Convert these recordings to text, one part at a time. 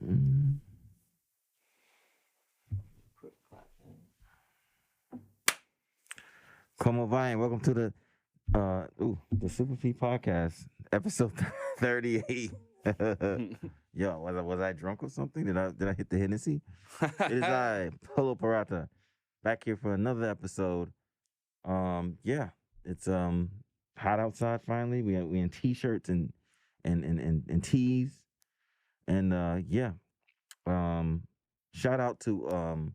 Mm. Como vai, and welcome to the Super P Podcast, episode 38. Yo, was I drunk or something? Did I hit the Hennessy? It is I, Polo Parata, back here for another episode. Yeah, it's hot outside finally. We in t-shirts and tees, and yeah. Shout out to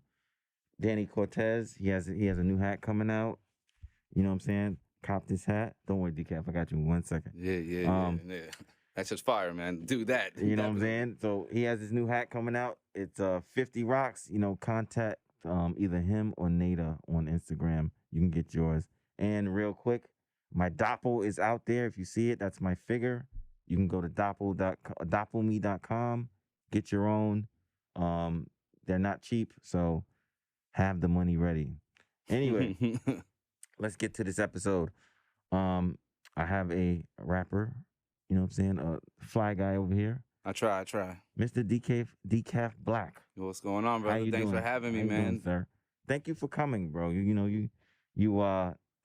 Danny Cortez. He has a new hat coming out. You know what I'm saying? Cop this hat. Don't worry, Decaf. I got you in 1 second. Yeah. That's just fire, man. Do that. You know what I'm saying? So he has his new hat coming out. It's 50 Rocks. You know, contact either him or Nada on Instagram. You can get yours. And real quick, my Doppel is out there. If you see it, that's my figure. You can go to doppelme.com. Get your own. They're not cheap, so have the money ready. Anyway. Let's get to this episode. I have a rapper, you know what I'm saying, a fly guy over here. I try. Mr. Decaf Black. What's going on, brother? Thanks doing? for having me, How you man. doing, sir? Thank you for coming, bro. You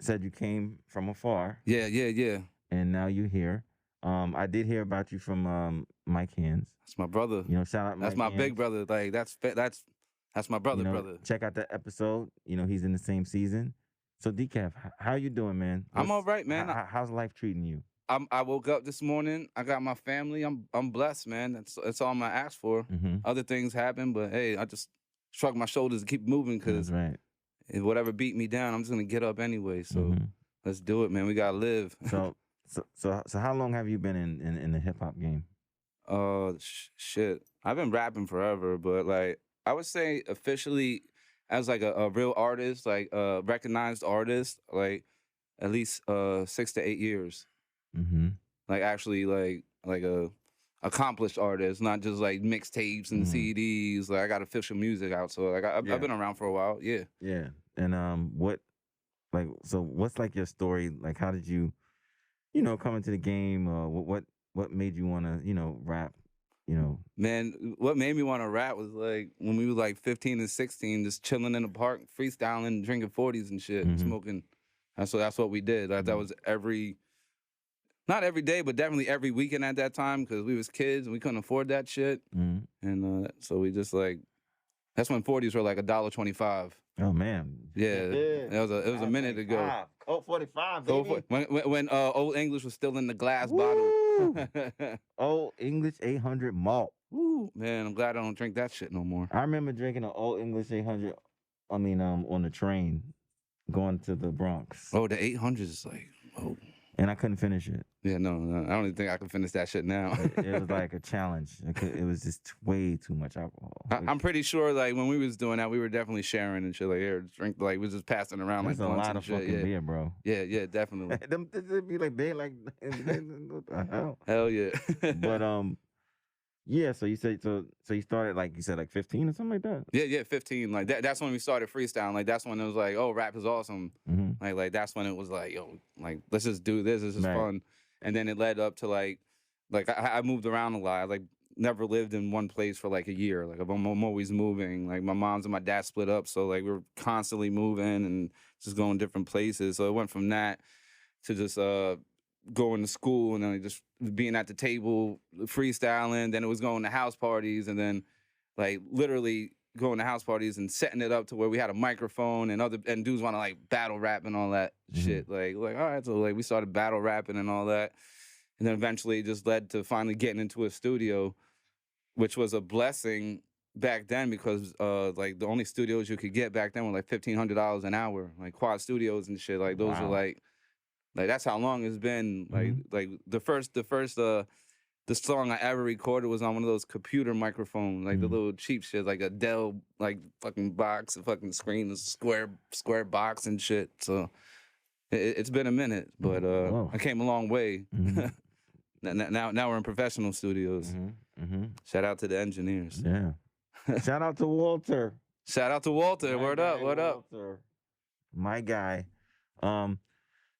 said you came from afar. Yeah. And now you're here. I did hear about you from Mike Hands. That's my brother. You know, shout out Mike That's my Hands. big brother. Like that's my brother, brother. Check out that episode. You know, he's in the same season. So Decaf, how you doing, man? I'm all right, man. How's life treating you? I woke up this morning. I got my family. I'm blessed, man. That's all I'm gonna ask for. Mm-hmm. Other things happen, but hey, I just shrug my shoulders and keep moving because right. Whatever beat me down, I'm just gonna get up anyway. So let's do it, man. We gotta live. So how long have you been in the hip hop game? Shit. I've been rapping forever, but like I would say officially as like a real artist, like a recognized artist, like at least 6 to 8 years. Mm-hmm. Like actually like a accomplished artist, not just like mixtapes and CDs. Like I got official music out, so like I've been around for a while. Yeah. Yeah. And what's like your story? Like how did you come into the game? What made you want to rap? Man, what made me want to rap was like when we were like 15 and 16, just chilling in the park, freestyling, drinking 40s and shit, and smoking. That's what we did. Like that was not every day, but definitely every weekend at that time because we was kids and we couldn't afford that shit. And so we just like, that's when 40s were like $1.25. Oh man, yeah. It was a minute ago. Colt 45, baby. When Old English was still in the glass bottle. Old English 800 malt. Woo, man, I'm glad I don't drink that shit no more. I remember drinking an Old English 800. on the train going to the Bronx. Oh, the 800 is like, oh. And I couldn't finish it. Yeah, no, I don't even think I can finish that shit now. It was like a challenge. It was just way too much alcohol. I'm pretty sure, like, when we was doing that, we were definitely sharing and shit. Like, here, drink, like, we was just passing around. That's like a lot of fucking beer, bro. Yeah, definitely. It'd be like, what the hell? Hell yeah. But, yeah, so you said, so you started, like, you said, like 15 or something like that? Yeah, 15. Like, that's when we started freestyling. Like, that's when it was like, oh, rap is awesome. Like, that's when it was like, yo, like, let's just do this. This is fun. And then it led up to, like I moved around a lot. I, like, never lived in one place for, like, a year. Like, I'm always moving. Like, my mom's and my dad split up, so, like, we were constantly moving and just going different places. So it went from that to just, going to school and then just being at the table, freestyling. Then it was going to house parties and then like literally going to house parties and setting it up to where we had a microphone and dudes want to like battle rap and all that shit. Like, all right, so like we started battle rapping and all that. And then eventually it just led to finally getting into a studio, which was a blessing back then because like the only studios you could get back then were like $1,500 an hour, like Quad Studios and shit. Like those are like that's how long it's been. Like the first the song I ever recorded was on one of those computer microphones, like the little cheap shit, like a Dell like fucking box, a fucking screen, a square box and shit. So it's been a minute, but I came a long way. Now we're in professional studios. Shout out to the engineers. Yeah. Shout out to Walter. Shout out to Walter. Word up. Walter. My guy.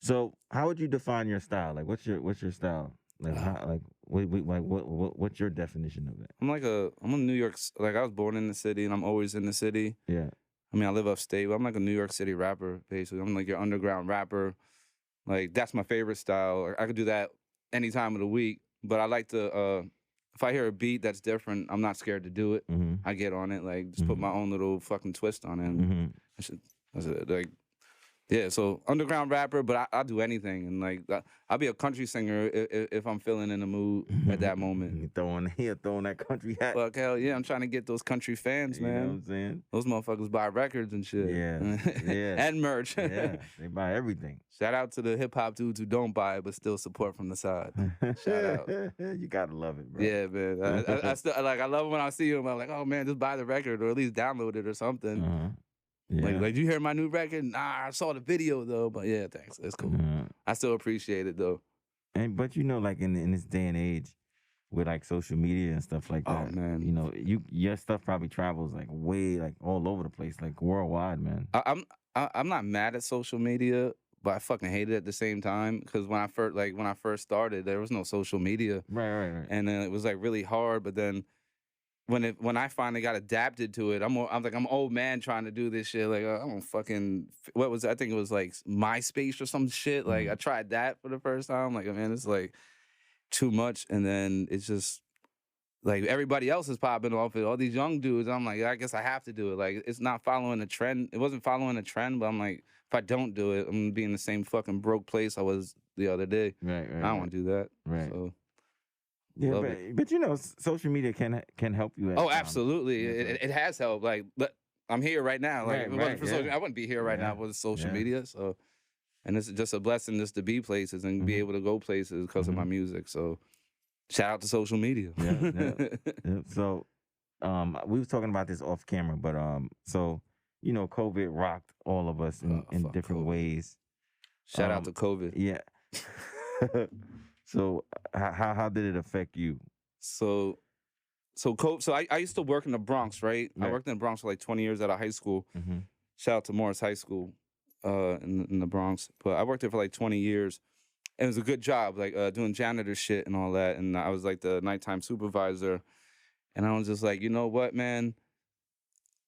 So how would you define your style? Like what's your style? Like what's your definition of it? I'm a New York, like I was born in the city and I'm always in the city. Yeah. I mean, I live upstate, but I'm like a New York City rapper, basically. I'm like your underground rapper. Like, that's my favorite style. I could do that any time of the week, but I like to, if I hear a beat that's different, I'm not scared to do it. Mm-hmm. I get on it, like, just put my own little fucking twist on it. And that's it. Like, yeah, so underground rapper, but I'll do anything. And, like, I'll be a country singer if I'm feeling in the mood at that moment. throwing that country hat. Fuck, hell yeah, I'm trying to get those country fans, man. You know what I'm saying? Those motherfuckers buy records and shit. Yeah, yeah. And merch. Yeah, they buy everything. Shout out to the hip-hop dudes who don't buy it, but still support from the side. Shout out. You gotta love it, bro. Yeah, man. I still, like, I love it when I see them. I'm like, oh, man, just buy the record or at least download it or something. Yeah. Like, you hear my new record? Nah, I saw the video, though. But, yeah, thanks. It's cool. I still appreciate it, though. But, you know, like, in this day and age, with, like, social media and stuff like that, man. You know, your stuff probably travels, like, way, like, all over the place, like, worldwide, man. I'm not mad at social media, but I fucking hate it at the same time. Because when I first started, there was no social media. Right. And then it was, like, really hard. But then when I finally got adapted to it, I'm an old man trying to do this shit. Like, I don't fucking, I think it was like MySpace or some shit. Like, I tried that for the first time. Like, man, it's like too much. And then it's just like everybody else is popping off it. All these young dudes, I'm like, I guess I have to do it. Like, it's not following a trend. It wasn't following a trend, but I'm like, if I don't do it, I'm gonna be in the same fucking broke place I was the other day. Right. I don't want to do that. Right. So. Yeah, but you know, social media can help you. Absolutely, it has helped. Like, I'm here right now. Like, if it wasn't for social, I wouldn't be here right now with social media. So, and it's just a blessing just to be places and be able to go places because of my music. So, shout out to social media. Yeah. So, we was talking about this off camera, but so you know, COVID rocked all of us in different ways. Shout out to COVID. Yeah. So how did it affect you? So I used to work in the Bronx, right? I worked in the Bronx for like 20 years out of high school. Shout out to Morris High School in the Bronx. But I worked there for like 20 years. And it was a good job, like doing janitor shit and all that. And I was like the nighttime supervisor. And I was just like, you know what, man?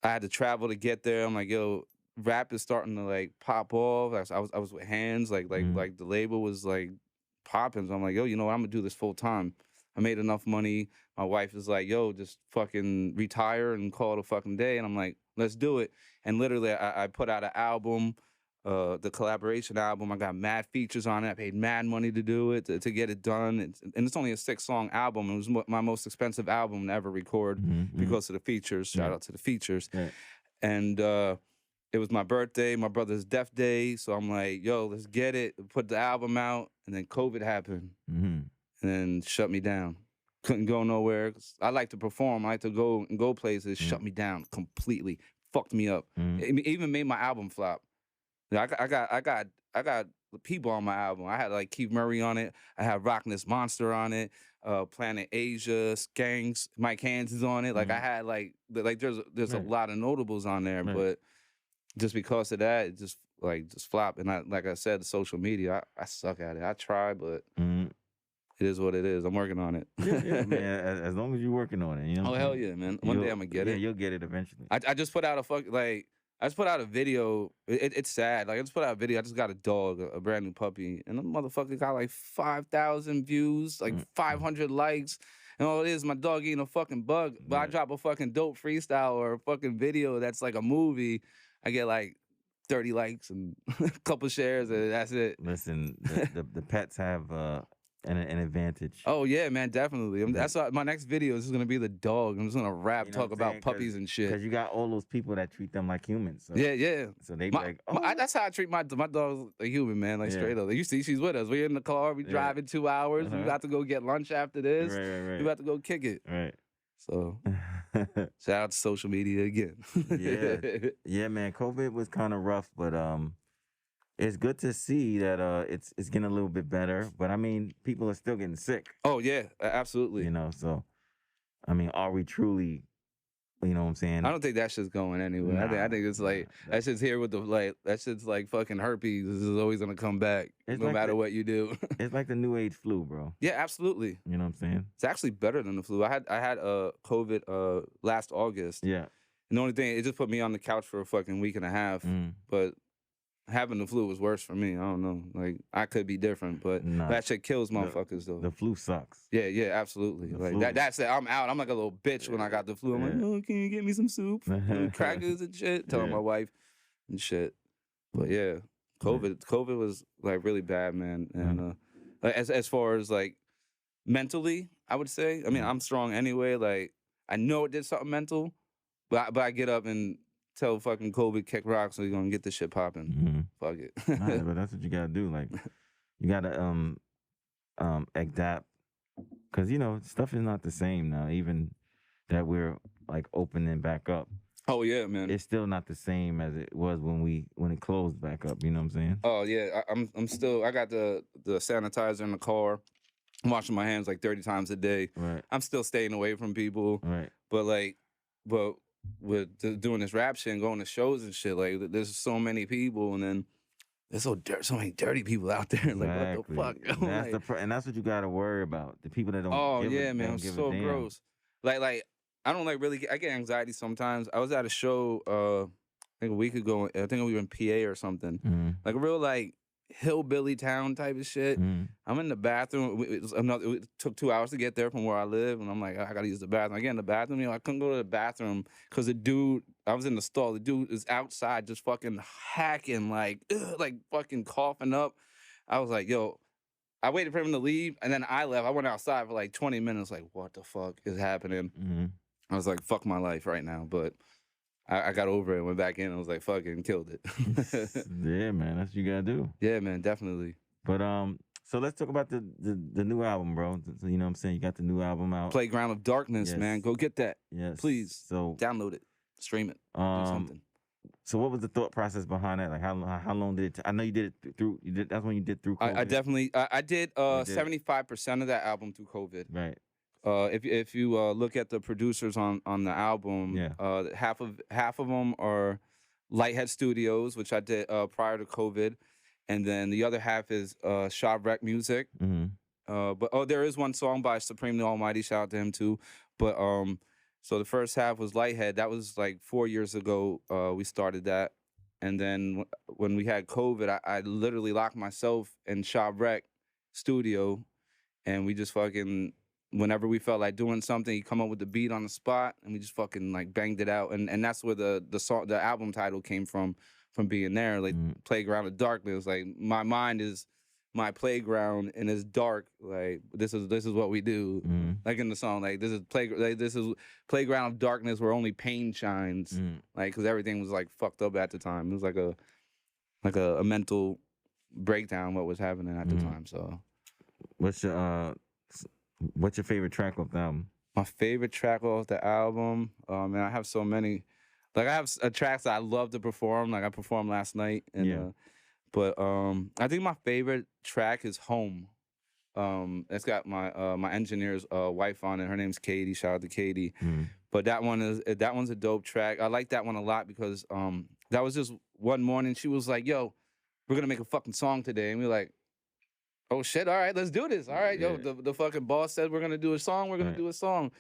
I had to travel to get there. I'm like, yo, rap is starting to like pop off. I was with Hands, like the label was like popping. So I'm like, yo, you know what? I'm gonna do this full time. I made enough money. My wife is like, yo, just fucking retire and call it a fucking day. And I'm like, let's do it. And literally, I put out an album, the collaboration album. I got mad features on it. I paid mad money to do it, to get it done. And it's only a 6-song album. It was my most expensive album to ever record because of the features. Shout out to the features. Right. And it was my birthday, my brother's death day. So I'm like, yo, let's get it. Put the album out. And then COVID happened. And then shut me down. Couldn't go nowhere. I like to perform. I like to go places. Shut me down completely. Fucked me up. It even made my album flop. I got people on my album. I had like Keith Murray on it. I had Rockness Monster on it. Planet Asia, Skanks, Mike Hands is on it. Like I had like there's a lot of notables on there, but just because of that, it just flopped. And like I said, the social media, I suck at it. I try, but it is what it is. I'm working on it. Yeah, man. As long as you're working on it, you know. Oh hell yeah, man! One day I'm gonna get it. Yeah, you'll get it eventually. I just put out I just put out a video. It's sad. Like, I just put out a video. I just got a dog, a brand new puppy, and the motherfucker got like 5,000 views, like 500 likes. And all it is, my dog eating a fucking bug. But I drop a fucking dope freestyle or a fucking video that's like a movie, I get like 30 likes and a couple shares, and that's it. Listen, the pets have an advantage. Oh yeah, man, definitely. That's why my next video is going to be the dog. I'm just going to rap, talk about puppies and shit. Because you got all those people that treat them like humans. So. Yeah. So they be like, oh. That's how I treat my dog's a human, man. Like straight up. Like, you see, she's with us. We're in the car. We driving 2 hours. We got to go get lunch after this. Right. We got to go kick it. Right. So shout out to social media again. Yeah, man. COVID was kind of rough, but it's good to see that it's getting a little bit better. But I mean, people are still getting sick. Oh yeah, absolutely. You know, so I mean, are we truly You know what I'm saying? I don't think that shit's going anywhere. I think it's like that shit's here with the like that shit's like fucking herpes. This is always gonna come back no matter what you do. It's like the new age flu, bro. Yeah, absolutely. You know what I'm saying? It's actually better than the flu. I had COVID last August. Yeah. And the only thing, it just put me on the couch for a fucking week and a half. But having the flu was worse for me. I don't know. Like, I could be different, but that shit kills motherfuckers, though. The flu sucks. Yeah, absolutely. Like, that's it. I'm out. I'm like a little bitch when I got the flu. I'm like, oh, can you get me some soup? Crackers and shit. Telling my wife and shit. But yeah, COVID was, like, really bad, man. And as far as, like, mentally, I would say. I mean, I'm strong anyway. Like, I know it did something mental, but I get up and tell fucking COVID kick rocks, so you're gonna get this shit popping. Fuck it. Nah, but that's what you gotta do. Like, you gotta adapt, because you know stuff is not the same now. Even that we're like opening back up. Oh yeah, man. It's still not the same as it was when it closed back up. You know what I'm saying? Oh yeah, I'm still. I got the sanitizer in the car. I'm washing my hands like 30 times a day. Right. I'm still staying away from people. Right. But with doing this rap shit and going to shows and shit, like there's so many people, and then there's so many dirty people out there. Like, what the fuck? And that's what you gotta worry about. The people that don't. Oh yeah, man, it's so gross. Like I don't like really. I get anxiety sometimes. I was at a show I think a week ago. I think we were in PA or something. Like a real like hillbilly town type of shit. I'm in the bathroom. It took 2 hours to get there from where I live, and I'm like, I gotta use the bathroom. I get in the bathroom. You know, I couldn't go to the bathroom because the dude. I was in the stall. The dude is outside, just fucking hacking, like fucking coughing up. I was like, yo. I waited for him to leave, and then I left. I went outside for like 20 minutes. Like, what the fuck is happening? I was like, fuck my life right now, but. I got over it and went back in and was like, fucking killed it. Yeah, man. That's what you gotta do. Yeah, man, definitely. But so let's talk about the new album, bro. So, you know what I'm saying? You got the new album out. Playground of Darkness, man. Go get that. Yes. Please. So download it. Stream it. Do something. So what was the thought process behind that? Like how long did it I know you did it through that's when you did through COVID. I definitely I did 75% of that album through COVID. Right. If you look at the producers on the album, half of them are Lighthead Studios, which I did prior to COVID, and then the other half is Shaw Rec Music. But there is one song by Supreme the Almighty. Shout out to him too. But so the first half was Lighthead. That was like 4 years ago. We started that, and then when we had COVID, I literally locked myself in Shaw Rec Studio, and we just fucking. Whenever we felt like doing something, he'd come up with the beat on the spot, and we just fucking like banged it out. And that's where the album title came from being there. Like Playground of Darkness. Like my mind is my playground, and it's dark. Like this is what we do. Like in the song, like this is Playground of Darkness where only pain shines. Like because everything was like fucked up at the time. It was like a mental breakdown what was happening at the time. So what's your favorite track off the album? My favorite track off the album? Man, I have so many. Like I have tracks that I love to perform. Like I performed last night. And, but I think my favorite track is Home. It's got my engineer's wife on it. Her name's Katie. Shout out to Katie. But that one's a dope track. I like that one a lot because that was just one morning. She was like, "Yo, we're gonna make a fucking song today," and we were like. Oh shit! All right, let's do this. All right, yo, the fucking boss said we're gonna do a song. We're gonna do a song.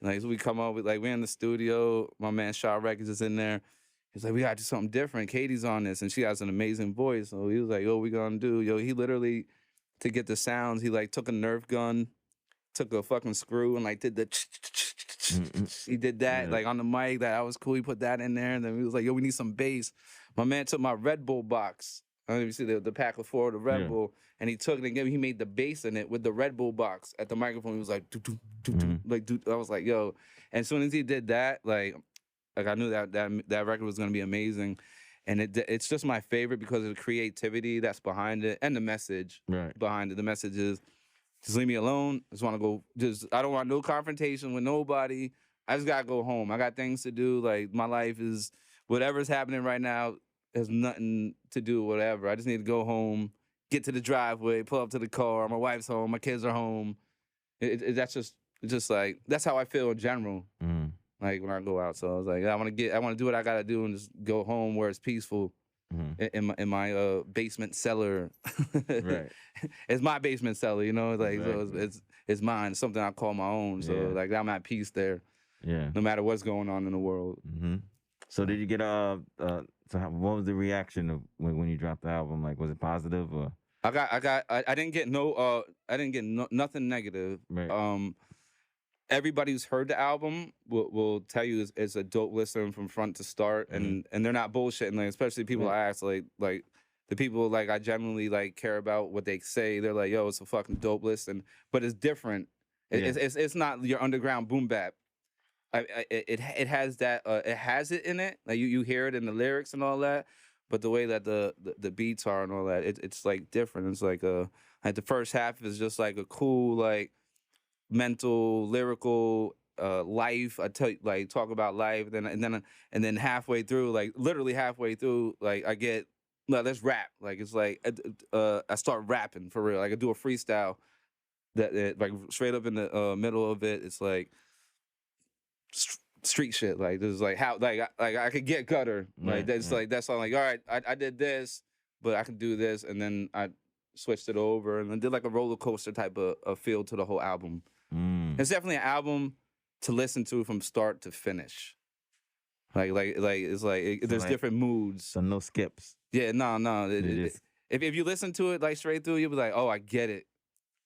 And like so we come up with like we're in the studio. My man Shaw Records is in there. He's like, we gotta do something different. Katie's on this, and she has an amazing voice. So he was like, yo, we gonna do. Yo, he literally to get the sounds. He like took a Nerf gun, took a fucking screw, and like did the. He did that like on the mic. That was cool. He put that in there, and then he was like, yo, we need some bass. My man took my Red Bull box. I don't know if you see the pack of 4 of the Red Bull, and he took it and he made the bass in it with the Red Bull box at the microphone. He was like, like, I was like, yo. And as soon as he did that, like I knew that record was gonna be amazing, and it's just my favorite because of the creativity that's behind it and the message behind it. The message is just leave me alone. I just want to go. I don't want no confrontation with nobody. I just gotta go home. I got things to do. Like my life is whatever's happening right now. Has nothing to do with whatever. I just need to go home, get to the driveway, pull up to the car. My wife's home. My kids are home. That's just like, that's how I feel in general. like when I go out. So I was like, I want to do what I gotta do and just go home where it's peaceful. In my basement cellar. Right. It's my basement cellar, you know. Like Exactly. so it's mine. It's something I call my own. So like I'm at peace there. Yeah. No matter what's going on in the world. So did you get what was the reaction of when you dropped the album? Like, was it positive or? I didn't get nothing negative. Right. Everybody who's heard the album will tell you it's a dope listen from front to start, and they're not bullshitting. Like, especially people I ask, like the people like I genuinely like care about what they say. They're like, yo, it's a fucking dope listen, but it's different. It's not your underground boom bap. It has that it has it in it. Like you hear it in the lyrics and all that, but the way that the beats are and all that, it's like different. It's like like the first half is just like a cool like mental lyrical life. I tell you, like talk about life, and then halfway through, like literally halfway through, like I get let's rap. Like it's like I start rapping for real. Like I do a freestyle that like straight up in the middle of it. It's like street shit. Like there's like how like I could get gutter. Like that's like that's all. Like all right, I did this, but I can do this, and then I switched it over and then did like a roller coaster type of feel to the whole album. It's definitely an album to listen to from start to finish. Like it's like there's different moods. So no skips. Yeah, no. If you listen to it like straight through, you'll be like, oh, I get it.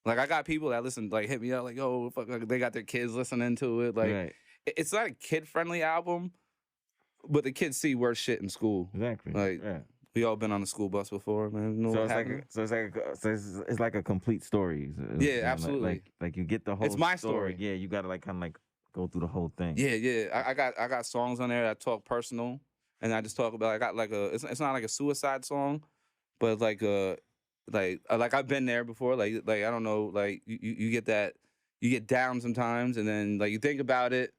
Like I got people that listen, like hit me up, like, oh, fuck, like, they got their kids listening to it. Like it's not a kid friendly album, but the kids see worse shit in school. Exactly. Like we all been on the school bus before, man. It's like a complete story. Yeah, absolutely. Like you get the whole. It's my story. Yeah, you gotta like kind of like go through the whole thing. Yeah. I got songs on there that talk personal, and I just talk about. I got like it's not like a suicide song, but like I've been there before. Like I don't know. Like you get that, you get down sometimes, and then like you think about it,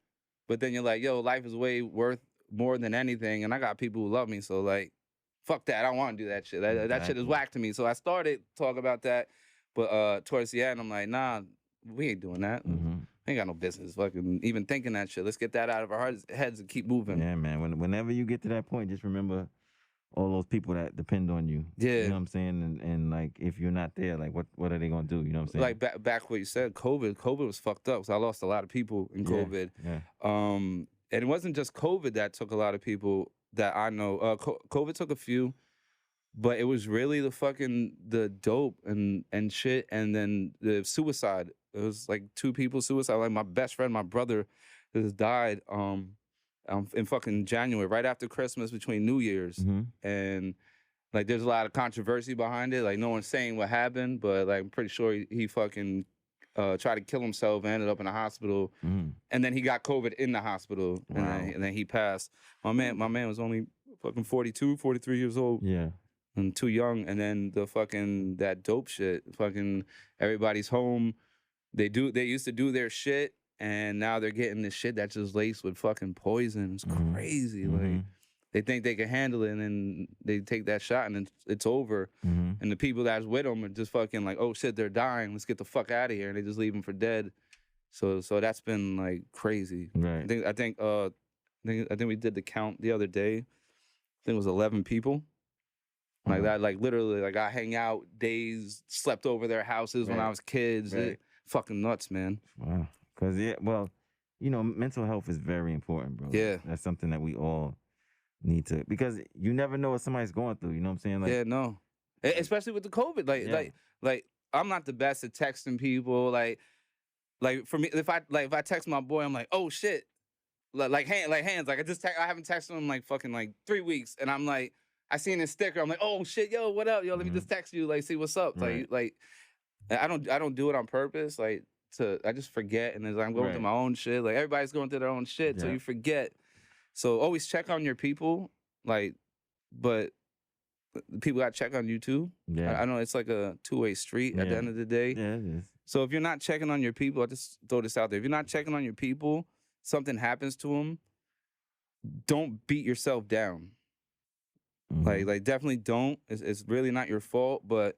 but then you're like, yo, life is way worth more than anything, and I got people who love me, so like. Fuck that! I don't want to do that shit. That shit is whack to me. So I started talking about that, but towards the end, I'm like, nah, we ain't doing that. We ain't got no business fucking even thinking that shit. Let's get that out of our heads and keep moving. Yeah, man. Whenever you get to that point, just remember all those people that depend on you. Yeah, you know what I'm saying. And like, if you're not there, like, what are they gonna do? You know what I'm saying? Like back what you said, COVID was fucked up. So I lost a lot of people in COVID. Yeah. And it wasn't just COVID that took a lot of people. That I know, COVID took a few, but it was really the dope and shit, and then the suicide. It was like 2 people suicide. Like my best friend, my brother, just died in fucking January, right after Christmas, between New Year's, and like there's a lot of controversy behind it. Like no one's saying what happened, but like I'm pretty sure he fucking tried to kill himself and ended up in the hospital, and then he got COVID in the hospital, and then he passed. My man was only fucking 42, 43 years old. Yeah. And too young. And then that dope shit, fucking everybody's home. They used to do their shit, and now they're getting this shit that's just laced with fucking poison. It's crazy. Like they think they can handle it, and then they take that shot, and it's over. And the people that's with them are just fucking like, oh shit, they're dying. Let's get the fuck out of here, and they just leave them for dead. So that's been like crazy. Right. I think we did the count the other day. I think it was 11 people. Like that, like literally, like I hang out days, slept over their houses when I was kids. Fucking nuts, man. Wow. Cause mental health is very important, bro. Yeah. That's something that we all need to, because you never know what somebody's going through. You know what I'm saying? Like, yeah, no. Especially with the COVID, like I'm not the best at texting people. Like for me, if I text my boy, I'm like, oh shit, like hands. Like I haven't texted him like fucking like 3 weeks, and I'm like. I seen his sticker. I'm like, oh shit, yo, what up, yo? Let me just text you, like, see what's up. Right. Like, I don't do it on purpose. Like, I just forget, and I'm going through my own shit. Like everybody's going through their own shit, so you forget. So always check on your people, like, but people got to check on you too. Yeah. I know it's like a 2-way street at the end of the day. Yeah, it is. So if you're not checking on your people, I just throw this out there. If you're not checking on your people, something happens to them. Don't beat yourself down. Like definitely don't. It's really not your fault, but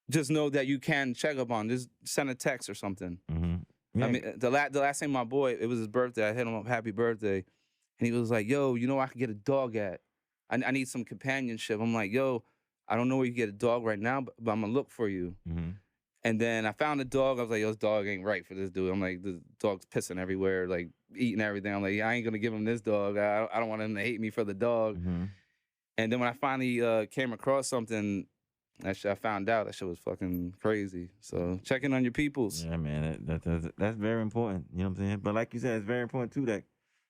just know that you can check up on. Just send a text or something. I mean, the last time my boy, it was his birthday. I hit him up, happy birthday, and he was like, "Yo, you know where I could get a dog at? I need some companionship." I'm like, "Yo, I don't know where you get a dog right now, but I'm gonna look for you." Mm-hmm. And then I found a dog. I was like, "Yo, this dog ain't right for this dude." I'm like, "This dog's pissing everywhere, like eating everything." I'm like, "I ain't gonna give him this dog. I don't want him to hate me for the dog." Mm-hmm. And then when I finally came across something, I found out that shit was fucking crazy. So checking on your peoples. Yeah, man, that's very important. You know what I'm saying? But like you said, it's very important too that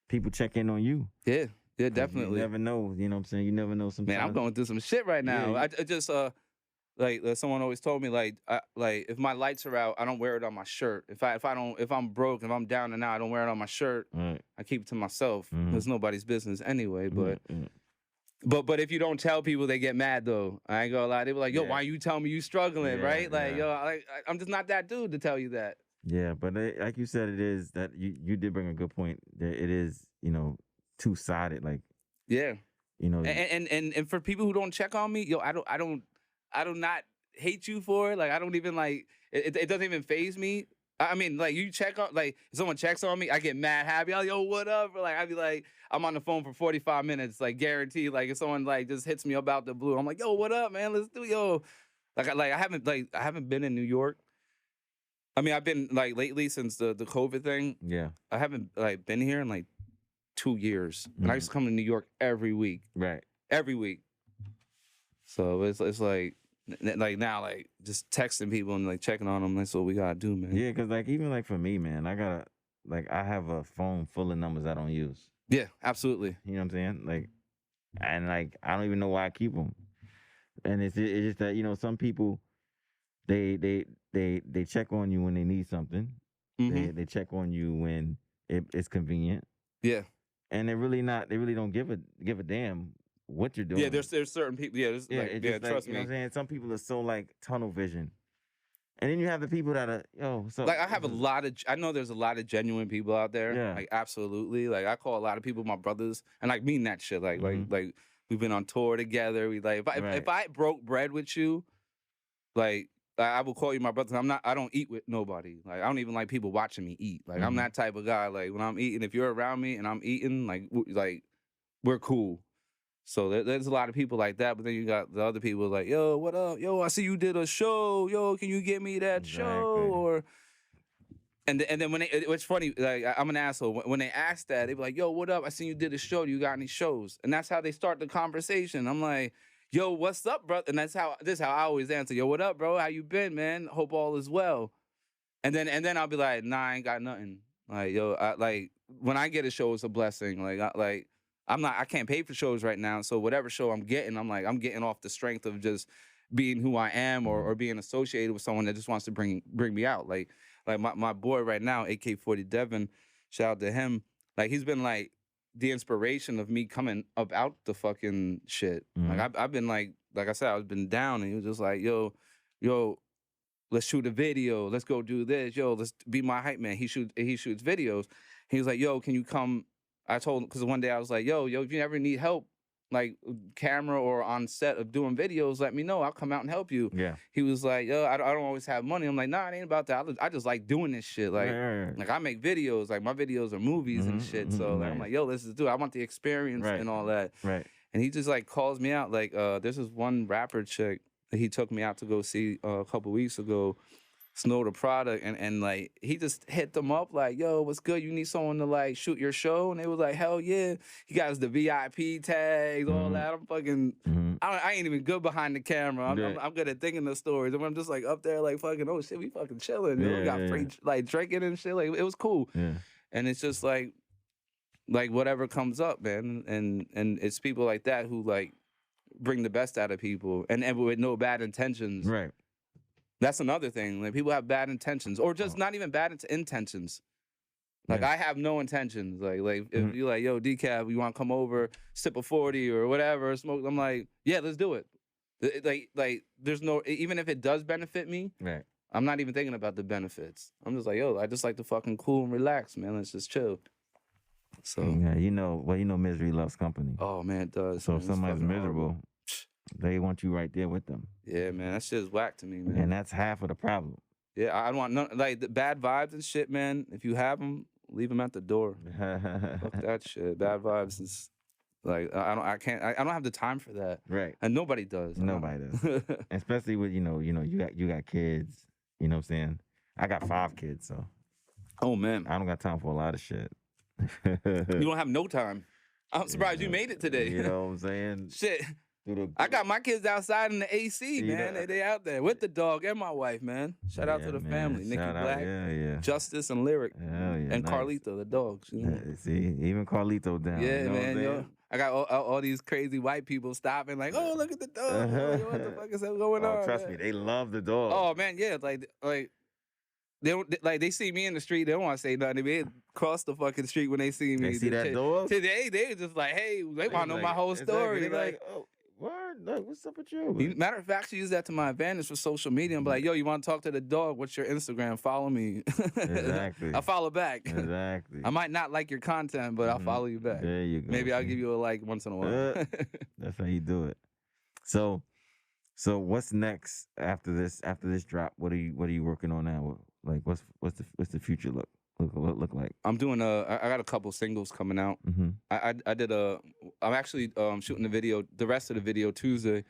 people check in on you. Yeah, definitely. You never know. You know what I'm saying? You never know. Sometimes. Man, I'm going through some shit right now. Yeah, I just like someone always told me like if my lights are out, I don't wear it on my shirt. If I'm broke, if I'm down and out, I don't wear it on my shirt. Right. I keep it to myself. Mm-hmm. It's nobody's business anyway. But Mm-hmm. But if you don't tell people, they get mad though. I ain't gonna lie. They be like, "Yo, why you tell me you struggling?" Yeah, right? Like, yeah. I'm just not that dude to tell you that. Yeah, but like you said, it is that you did bring a good point. That it is, two-sided. Like, Yeah. And for people who don't check on me, yo, I do not hate you for it. Like, I don't even like it doesn't even faze me. I mean, like, you check on, like, if someone checks on me, I get mad happy. I'm like, yo, what up? Or, like, I'd be like, I'm on the phone for 45 minutes, like, guaranteed. Like, if someone, like, just hits me about the blue, I'm like, yo, what up, man? Let's do, yo. I haven't been in New York. I mean, I've been, like, lately since the COVID thing. Yeah. I haven't, like, been here in, like, 2 years. And I used to come to New York every week. Right. Every week. So it's like now, like, just texting people and like checking on them. That's what we gotta do, man. Yeah, because like even like for me, man, I have a phone full of numbers I don't use. Yeah, absolutely. You know what I'm saying? Like, and like I don't even know why I keep them. And it's just that some people they check on you when they need something. Mm-hmm. They check on you when it's convenient. Yeah. And they really don't give a damn what you're doing. Yeah, there's certain people. Yeah, trust me. You know what I'm saying? Some people are so like tunnel vision, and then you have the people that are like I know there's a lot of genuine people out there. Yeah. Like absolutely. Like I call a lot of people my brothers, and like mean that shit. Like like we've been on tour together. We like if I broke bread with you, like I will call you my brother. I don't eat with nobody. Like I don't even like people watching me eat. Like I'm that type of guy. Like when I'm eating, if you're around me and I'm eating, like we're cool. So there's a lot of people like that, but then you got the other people like, yo, what up? Yo, I see you did a show. Yo, can you get me that show? Or and then when it's funny, like I'm an asshole. When they ask that, they be like, yo, what up? I seen you did a show. Do you got any shows? And that's how they start the conversation. I'm like, yo, what's up, bro? And this is how I always answer. Yo, what up, bro? How you been, man? Hope all is well. And then I'll be like, nah, I ain't got nothing. Like, yo, when I get a show, it's a blessing. I can't pay for shows right now. So whatever show I'm getting off the strength of just being who I am or being associated with someone that just wants to bring me out. Like my boy right now, AK-40 Devin, shout out to him. Like he's been like the inspiration of me coming up out the fucking shit. Like I've been like I said, I've been down and he was just like, yo, let's shoot a video. Let's go do this. Yo, let's be my hype man. He shoots videos. He was like, yo, can you come? I told him, because one day I was like, yo, if you ever need help, like camera or on set of doing videos, let me know. I'll come out and help you. Yeah. He was like, yo, I don't always have money. I'm like, nah, it ain't about that. I just like doing this shit. Like, like I make videos. Like my videos are movies and shit. So like, I'm like, yo, let's do it. I want the experience and all that. Right. And he just like calls me out. Like, there's this one rapper chick that he took me out to go see a couple weeks ago. Snow the Product, and like he just hit them up like, yo, what's good? You need someone to like shoot your show? And they was like, hell yeah. He got us the VIP tags, all that. I'm fucking, I ain't even good behind the camera. I'm good at thinking the stories. And I'm just like up there like fucking, oh shit, we fucking chilling. Yeah, we got free like drinking and shit. Like it was cool. Yeah. And it's just like whatever comes up, man. And it's people like that who like bring the best out of people and with no bad intentions. Right. That's another thing. Like people have bad intentions, or just not even bad intentions. Like I have no intentions. Like if you like, yo, Decaf, you want to come over, sip a 40 or whatever, smoke. I'm like, yeah, let's do it. Like there's no, even if it does benefit me, right? I'm not even thinking about the benefits. I'm just like, yo, I just like to fucking cool and relax, man. Let's just chill. So yeah, misery loves company. Oh man, it does. So man. If somebody's miserable, they want you right there with them. Yeah, man, that shit is whack to me, man. And that's half of the problem. Yeah, I don't want none like the bad vibes and shit, man. If you have them, leave them at the door. Fuck that shit. Bad vibes is like I don't have the time for that. Right. And nobody does. Nobody does. Especially with you got kids. You know what I'm saying? I got 5 kids, so. Oh man, I don't got time for a lot of shit. You don't have no time. I'm surprised you made it today. You know what I'm saying? Shit. I got my kids outside in the AC, man. They out there with the dog and my wife, man. Shout out to the family. Nikki Black, Justice, and Lyric. And nice. Carlito, the dogs. You know? See, even Carlito down. Yeah, you know man. Yo, I got all these crazy white people stopping like, oh, look at the dog. What the fuck is that going on? Trust me, they love the dog. Oh, man, yeah. Like they don't they see me in the street. They don't want to say nothing. They cross the fucking street when they see me. They see that dog? Today, they just like, hey, they want to know my whole story. Exactly. Like, oh, what? What's up with you? Matter of fact, she used that to my advantage for social media. I'm like, yo, you want to talk to the dog? What's your Instagram? Follow me. Exactly. I'll follow back. Exactly. I might not like your content, but I'll follow you back. There you go. Maybe I'll give you a like once in a while. That's how you do it. So what's next after this drop? What are you working on now? Like what's the future look like? I'm doing I got a couple singles coming out. Mm-hmm. I'm actually shooting the video, the rest of the video Tuesday.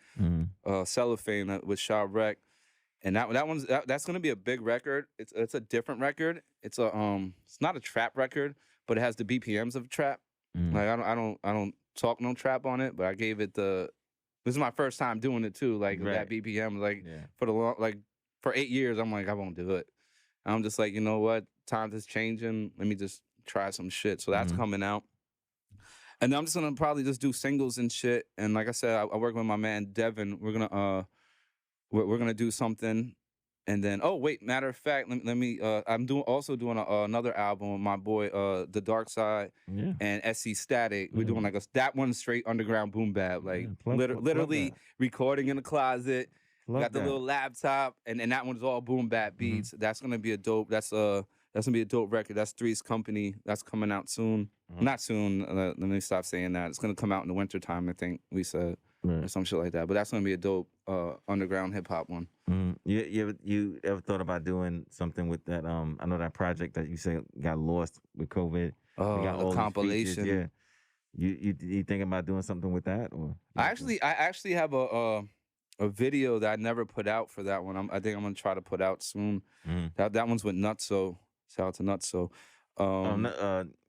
Cellophane with Shaw Rec, and that's gonna be a big record. It's a different record. It's not a trap record, but it has the BPMs of trap. Like I don't talk no trap on it, but I gave it this is my first time doing it too. Like that BPM, for 8 years, I'm like I won't do it. I'm just like, you know what? Times is changing. Let me just try some shit. So that's coming out. And then I'm just gonna probably just do singles and shit. And like I said, I work with my man Devin. We're gonna do something. And then matter of fact, let me I'm also doing another album with my boy The Dark Side and SC Static. We're doing like that one straight underground boom bap, like literally recording in the closet. Got the little laptop, and that one's all boom bap beats. That's gonna be a dope. That's gonna be a dope record. That's Three's Company. That's coming out soon. Not soon. Let me stop saying that. It's gonna come out in the wintertime, I think we said, or some shit like that. But that's gonna be a dope underground hip hop one. You ever thought about doing something with that? I know that project that you said got lost with COVID. Oh, a compilation. Yeah. You thinking about doing something with that, or? I actually have a video that I never put out for that one. I think I'm gonna try to put out soon. That one's with Nutso. Shout out to Nutso.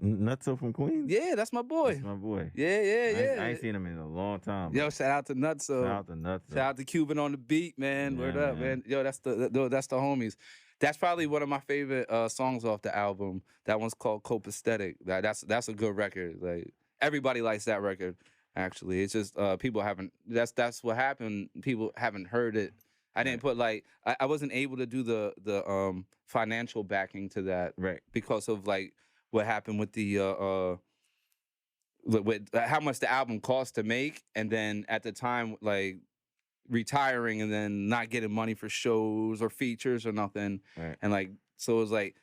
Nutso from Queens? Yeah, that's my boy. That's my boy. Yeah. I ain't seen him in a long time. Yo, shout out to Nutso. Shout out to Cuban on the beat, man. Word up, man. Yo, that's the homies. That's probably one of my favorite songs off the album. That one's called Copaesthetic. That's a good record. Like everybody likes that record. Actually, it's just people haven't. That's what happened. People haven't heard it. I didn't put I wasn't able to do the financial backing to that, because of like what happened with the with how much the album cost to make, and then at the time like retiring and then not getting money for shows or features or nothing, and like so it was like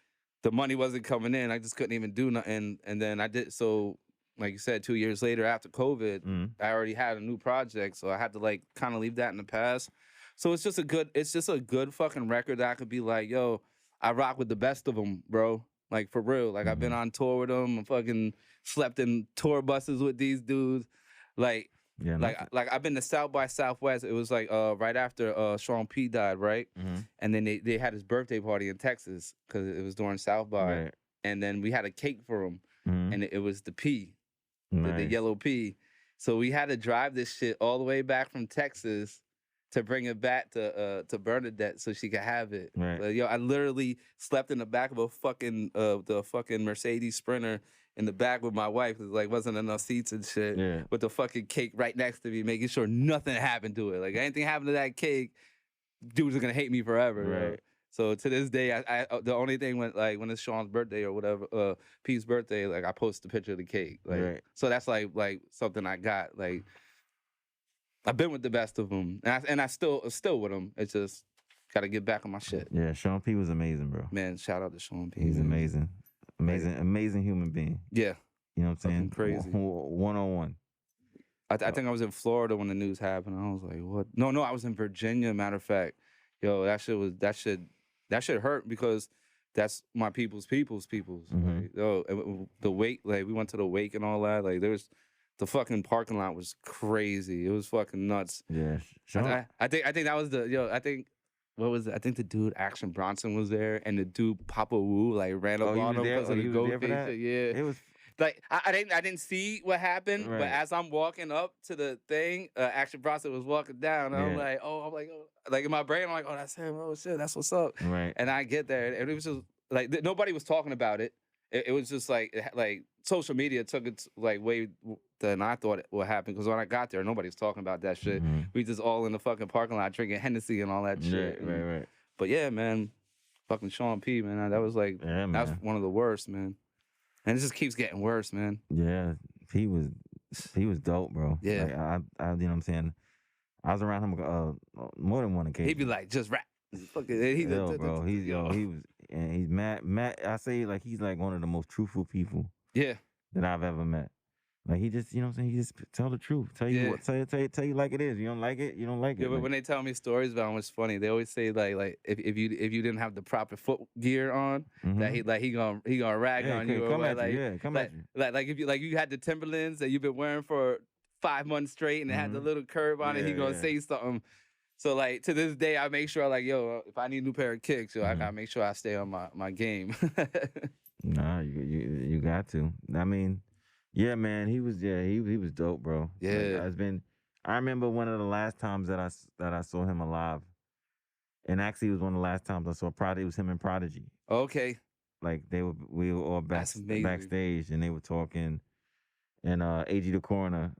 the money wasn't coming in. I just couldn't even do nothing, and then I did so. Like you said, 2 years later after COVID, I already had a new project, so I had to like kind of leave that in the past. So it's just a good fucking record that I could be like, yo, I rock with the best of them, bro. Like for real. Like I've been on tour with them. I fucking slept in tour buses with these dudes. Like I've been to South by Southwest. It was like right after Sean P died, right? And then they had his birthday party in Texas because it was during South by, and then we had a cake for him, and it was the P. The yellow pea. So we had to drive this shit all the way back from Texas to bring it back to Bernadette so she could have it. Yo, I literally slept in the back of the fucking Mercedes Sprinter in the back with my wife. Cause like wasn't enough seats and shit. With the fucking cake right next to me, making sure nothing happened to it. Like anything happened to that cake, dudes are gonna hate me forever. Right. So to this day, I the only thing when it's Sean's birthday or whatever, Pete's birthday, like I post a picture of the cake. Like so that's like something I got. Like I've been with the best of them, and I still with them. It's just gotta get back on my shit. Yeah, Sean P was amazing, bro. Man, shout out to Sean P. He's amazing, amazing human being. Yeah, you know what I'm saying? Crazy. 101. I think I was in Florida when the news happened. I was like, what? No, I was in Virginia. Matter of fact, yo, that shit that shit hurt because that's my people's. Like, the wake, like we went to the wake and all that. Like the fucking parking lot was crazy. It was fucking nuts. Yeah, sure. I think that was I think. What was it? I think the dude Action Bronson was there, and the dude Papa Wu like ran up on him because of the goat face shit. Yeah, it was like I didn't see what happened, but as I'm walking up to the thing, Action Bronson was walking down, and I'm like, like in my brain, I'm like, oh, that's him. Oh shit, that's what's up. Right. And I get there, and it was just like nobody was talking about it. It was just like social media took it like way than I thought it would happen, because when I got there, nobody was talking about that shit. We just all in the fucking parking lot drinking Hennessy and all that shit. Right. But yeah, man, fucking Sean P, man, that was like that was one of the worst, man. And it just keeps getting worse, man. Yeah, he was dope, bro. Yeah, like, I you know what I'm saying. I was around him more than one occasion. He'd be like, just rap. Fucking, bro. He was, and he's mad. I say, like, he's like one of the most truthful people. Yeah. That I've ever met. Like, he just, you know what I'm saying? He just tell the truth. Tell you what, tell you like it is. You don't like it, you don't like it. Yeah, but when they tell me stories about him, it's funny. They always say like if you didn't have the proper foot gear on, that he gonna rag on you, or what, like if you had the Timberlands that you've been wearing for 5 months straight and it had the little curve on it, he gonna say something. So like to this day, I make sure like, yo, if I need a new pair of kicks, I gotta make sure I stay on my game. Nah, you got to. I mean, yeah, man, he was dope, bro. Yeah, like, I remember one of the last times that I saw him alive, and actually it was one of the last times I saw Prodigy. It was him and Prodigy. Okay. Like we were all backstage, and they were talking, and AG the Coroner,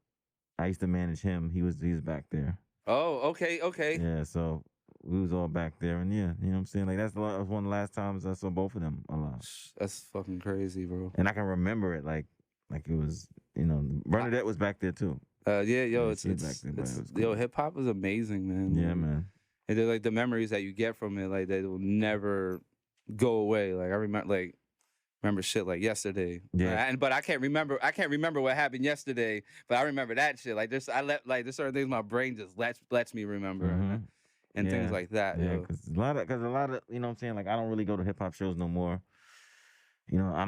I used to manage him. He was back there. Oh, okay. Yeah, so we was all back there, and yeah, you know what I'm saying? Like that was one of the last times I saw both of them alive. That's fucking crazy, bro. And I can remember it like it was, you know, Bernadette was back there too. It's hip hop is amazing, man. Yeah, man. And they're like the memories that you get from it, like they will never go away. Like I remember shit like yesterday. Yeah. But I can't remember what happened yesterday, but I remember that shit. Like there's certain things my brain just lets me remember. And things like that. Yeah, because a lot of, you know what I'm saying, like I don't really go to hip hop shows no more. You know, I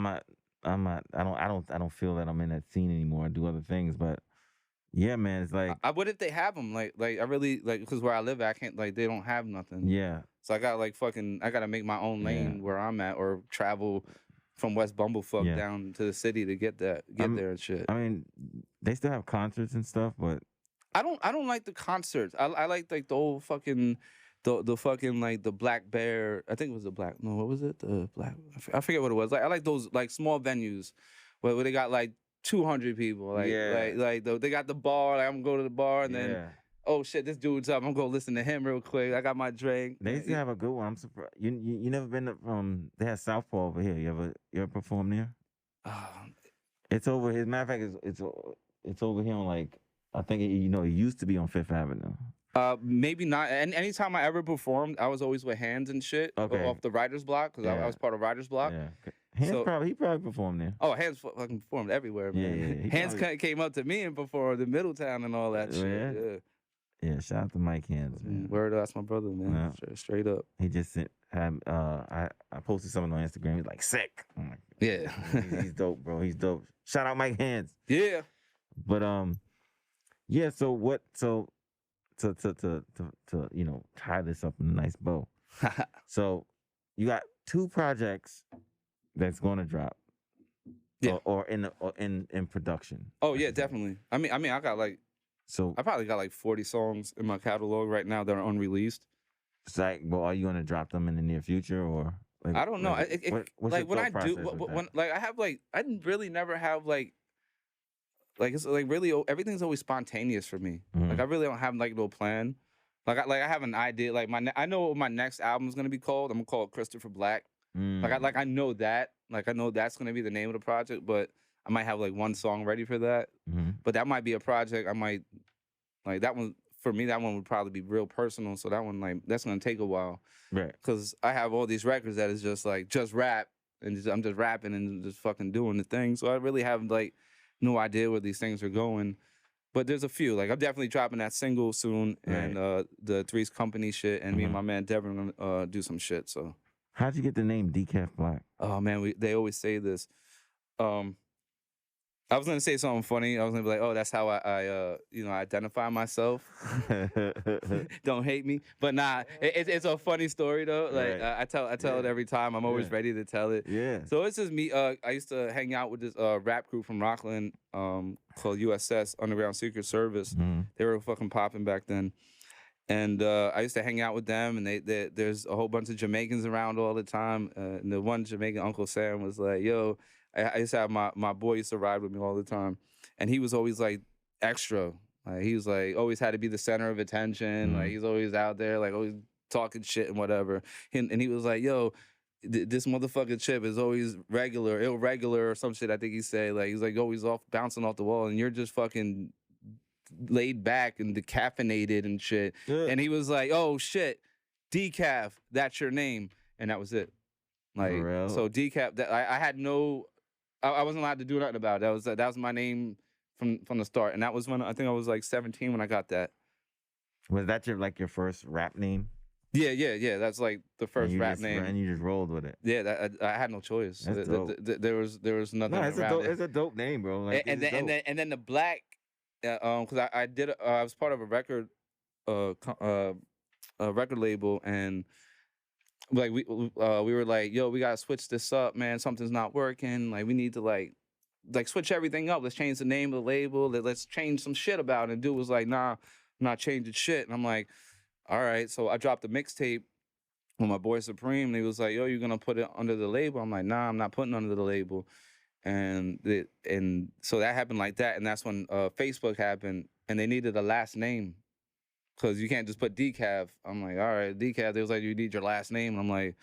don't feel that I'm in that scene anymore. I do other things, but yeah, man, it's like what if they have them? Like I really because where I live at, I can't, like, they don't have nothing. Yeah. So I gotta make my own lane where I'm at, or travel from West Bumblefuck down to the city to get there and shit. I mean, they still have concerts and stuff, but I don't like the concerts. I like the old fucking the fucking like the Black Bear. I think it was the Black. No, what was it? The Black. I forget what it was. Like I like those like small venues where they got like 200 people. Like they got the bar. Like I'm gonna go to the bar and then oh shit, this dude's up. I'm gonna go listen to him real quick. I got my drink. They used to have a good one. I'm surprised. You never been to they had Southpaw over here. You ever performed there? It's over. As a matter of fact, it's over here on like. I think it used to be on Fifth Avenue. Maybe not. And anytime I ever performed, I was always with Hands and shit off the Writers Block, because I was part of Writers Block. Yeah. He probably performed there. Oh, Hands fucking performed everywhere, man. Yeah. Hands came up to me and performed in Middletown and all that shit. Yeah. Shout out to Mike Hands, man. Word, that's my brother, man. Yeah. Straight up. He just sent. I posted something on Instagram. He's like sick. I'm like, yeah. He's dope, bro. He's dope. Shout out Mike Hands. Yeah. But yeah, so to tie this up in a nice bow. So you got 2 projects that's going to drop. Yeah. Or in production. Oh yeah, definitely. I mean I got like I probably got like 40 songs in my catalog right now that are unreleased. It's like, well, are you going to drop them in the near future, or like, I don't know. What's like when I do when like I have like I really never have like it's like really everything's always spontaneous for me. Like I really don't have like no plan. Like I have an idea. Like I know what my next album's gonna be called. I'm gonna call it Christopher Black. Like I know that. Like I know that's gonna be the name of the project. But I might have like one song ready for that. But that might be a project. I might like that one. For me, that one would probably be real personal. So that one that's gonna take a while. Right. Because I have all these records that is just like just rap and I'm just rapping and just fucking doing the thing. So I really have like no idea where these things are going, but there's a few. Like I'm definitely dropping that single soon, and the Three's Company shit, and me and my man Devin are gonna do some shit. So How'd you get the name Decaf Black? Oh man, they always say this. I was gonna say something funny. I was gonna be like, "Oh, that's how I identify myself." Don't hate me, but nah, it's a funny story though. Like Right. I tell it every time. I'm always Yeah. ready to tell it. Yeah. So it's just me. I used to hang out with this rap group from Rockland called USS Underground Secret Service. Mhm. They were fucking popping back then. And I used to hang out with them, and there's a whole bunch of Jamaicans around all the time. And the one Jamaican, Uncle Sam, was like, "Yo," I used to have my boy used to ride with me all the time, and he was always like extra. Like he was like always had to be the center of attention. Like he's always out there, like always talking shit and whatever. And he was like, "Yo, this motherfucking chip is always irregular, or some shit." I think he said like he's like always off bouncing off the wall, and you're just fucking laid back and decaffeinated and shit. Yeah. And he was like, "Oh shit, Decaf, that's your name," and that was it. Like, For real? so Decaf. I had no, I wasn't allowed to do nothing about it. That was my name from the start, and that was when I think I was like 17 when I got that. Was that your first rap name? Yeah. That's like the first rap name, and you just rolled with it. Yeah, I had no choice. That's dope. There was nothing No, it's around it. It's a dope name, bro. Like, and then the black, because I was part of a record, a record label, and like we were like, "Yo, we gotta switch this up, man. Something's not working. Like we need to like switch everything up. Let's change the name of the label. Let's change some shit about it." And dude was like, "Nah, I'm not changing shit." And I'm like, "All right." So I dropped a mixtape with my boy Supreme, and he was like, "Yo, you're gonna put it under the label?" I'm like, "Nah, I'm not putting it under the label." And so that happened like that, and that's when Facebook happened, and they needed a last name because you can't just put Decaf. I'm like, all right, Decaf. They was like, you need your last name, and I'm like,